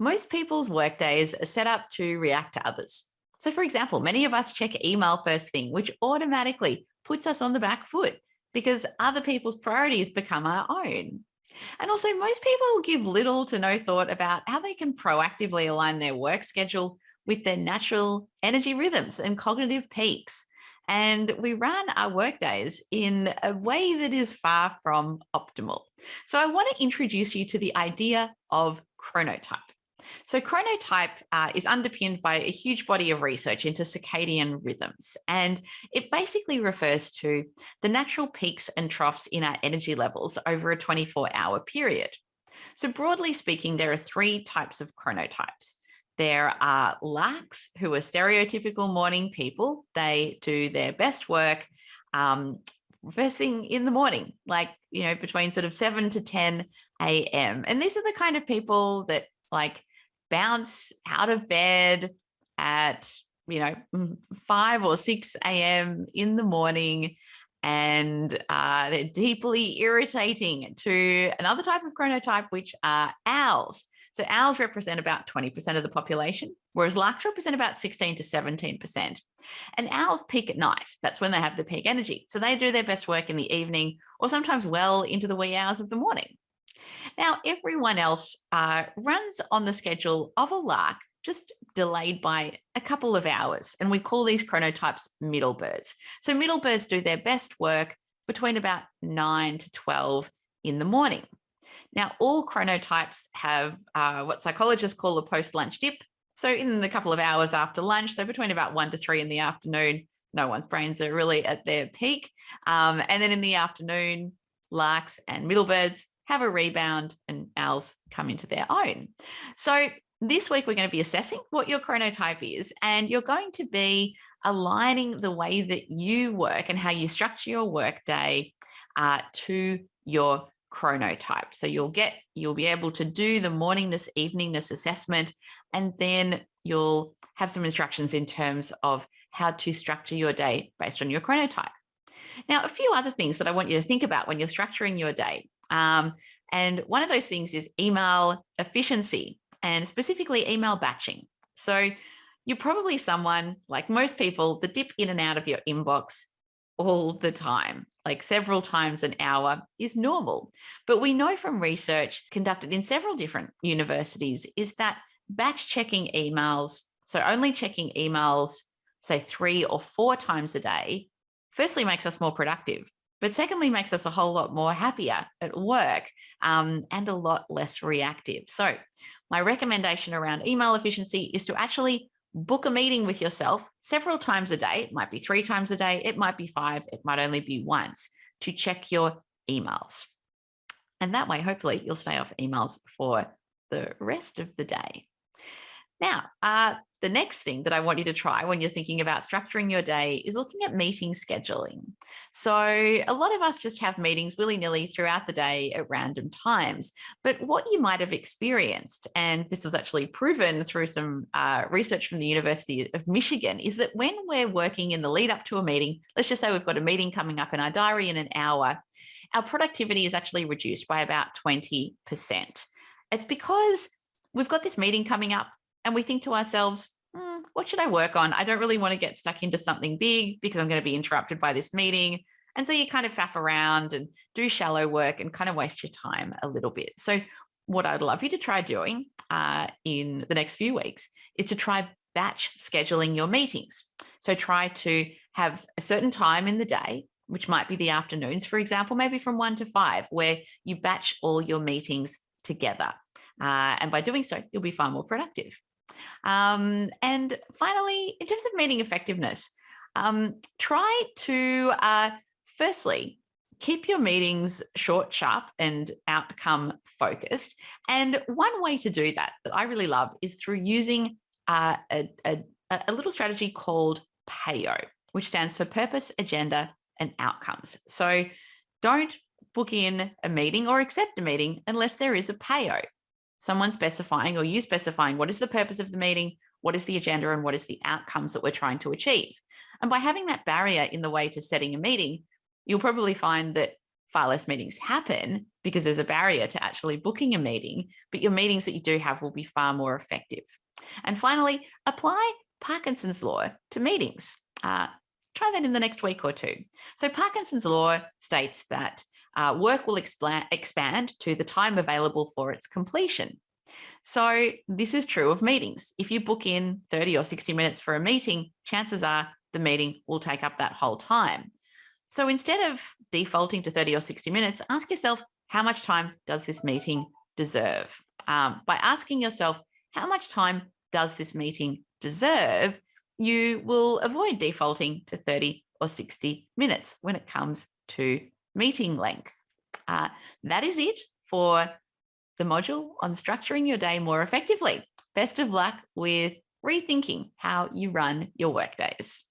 most people's workdays are set up to react to others. So for example, many of us check email first thing, which automatically puts us on the back foot because other people's priorities become our own. And also most people give little to no thought about how they can proactively align their work schedule with their natural energy rhythms and cognitive peaks. And we run our workdays in a way that is far from optimal. So I want to introduce you to the idea of chronotype. So chronotype is underpinned by a huge body of research into circadian rhythms, and it basically refers to the natural peaks and troughs in our energy levels over a 24-hour period. So broadly speaking, there are three types of chronotypes. There are larks, who are stereotypical morning people. They do their best work first thing in the morning, like, between sort of 7 to 10 a.m. And these are the kind of people that bounce out of bed at, 5 or 6 a.m. in the morning. And they're deeply irritating to another type of chronotype, which are owls. So owls represent about 20% of the population, whereas larks represent about 16 to 17%. And owls peak at night. That's when they have the peak energy. So they do their best work in the evening or sometimes well into the wee hours of the morning. Now, everyone else runs on the schedule of a lark, just delayed by a couple of hours. And we call these chronotypes middle birds. So middle birds do their best work between about 9 to 12 in the morning. Now, all chronotypes have what psychologists call a post-lunch dip. So in the couple of hours after lunch, so between about 1 to 3 in the afternoon, no one's brains are really at their peak. And then in the afternoon, larks and middle birds have a rebound and owls come into their own. So this week, we're going to be assessing what your chronotype is, and you're going to be aligning the way that you work and how you structure your workday to your chronotype. So you'll be able to do the morningness, eveningness assessment, and then you'll have some instructions in terms of how to structure your day based on your chronotype. Now, a few other things that I want you to think about when you're structuring your day. And one of those things is email efficiency, and specifically email batching. So you're probably someone, like most people, that dip in and out of your inbox all the time, like several times an hour is normal. But we know from research conducted in several different universities is that batch checking emails, so only checking emails, say 3 or 4 times a day, firstly makes us more productive, but secondly makes us a whole lot more happier at work and a lot less reactive. So my recommendation around email efficiency is to actually book a meeting with yourself several times a day. It might be 3 times a day. It might be 5. It might only be once to check your emails. And that way, hopefully, you'll stay off emails for the rest of the day. Now, the next thing that I want you to try when you're thinking about structuring your day is looking at meeting scheduling. So a lot of us just have meetings willy-nilly throughout the day at random times. But what you might have experienced, and this was actually proven through some research from the University of Michigan, is that when we're working in the lead up to a meeting, let's just say we've got a meeting coming up in our diary in an hour, our productivity is actually reduced by about 20%. It's because we've got this meeting coming up, and we think to ourselves, what should I work on? I don't really want to get stuck into something big because I'm going to be interrupted by this meeting. And so you kind of faff around and do shallow work and kind of waste your time a little bit. So what I'd love you to try doing in the next few weeks is to try batch scheduling your meetings. So try to have a certain time in the day, which might be the afternoons, for example, maybe from 1 to 5, where you batch all your meetings together. And by doing so, you'll be far more productive. And finally, in terms of meeting effectiveness, try to firstly keep your meetings short, sharp, and outcome focused. And one way to do that I really love is through using a little strategy called PAYO, which stands for Purpose, Agenda, and Outcomes. So don't book in a meeting or accept a meeting unless there is a PAYO. Someone specifying, or you specifying, what is the purpose of the meeting, what is the agenda, and what is the outcomes that we're trying to achieve. And by having that barrier in the way to setting a meeting, you'll probably find that far less meetings happen because there's a barrier to actually booking a meeting, but your meetings that you do have will be far more effective. And finally, apply Parkinson's law to meetings. Try that in the next week or two. So Parkinson's law states that work will expand to the time available for its completion. So this is true of meetings. If you book in 30 or 60 minutes for a meeting, chances are the meeting will take up that whole time. So instead of defaulting to 30 or 60 minutes, ask yourself, how much time does this meeting deserve? By asking yourself, how much time does this meeting deserve, you will avoid defaulting to 30 or 60 minutes when it comes to meeting length. That is it for the module on structuring your day more effectively. Best of luck with rethinking how you run your workdays.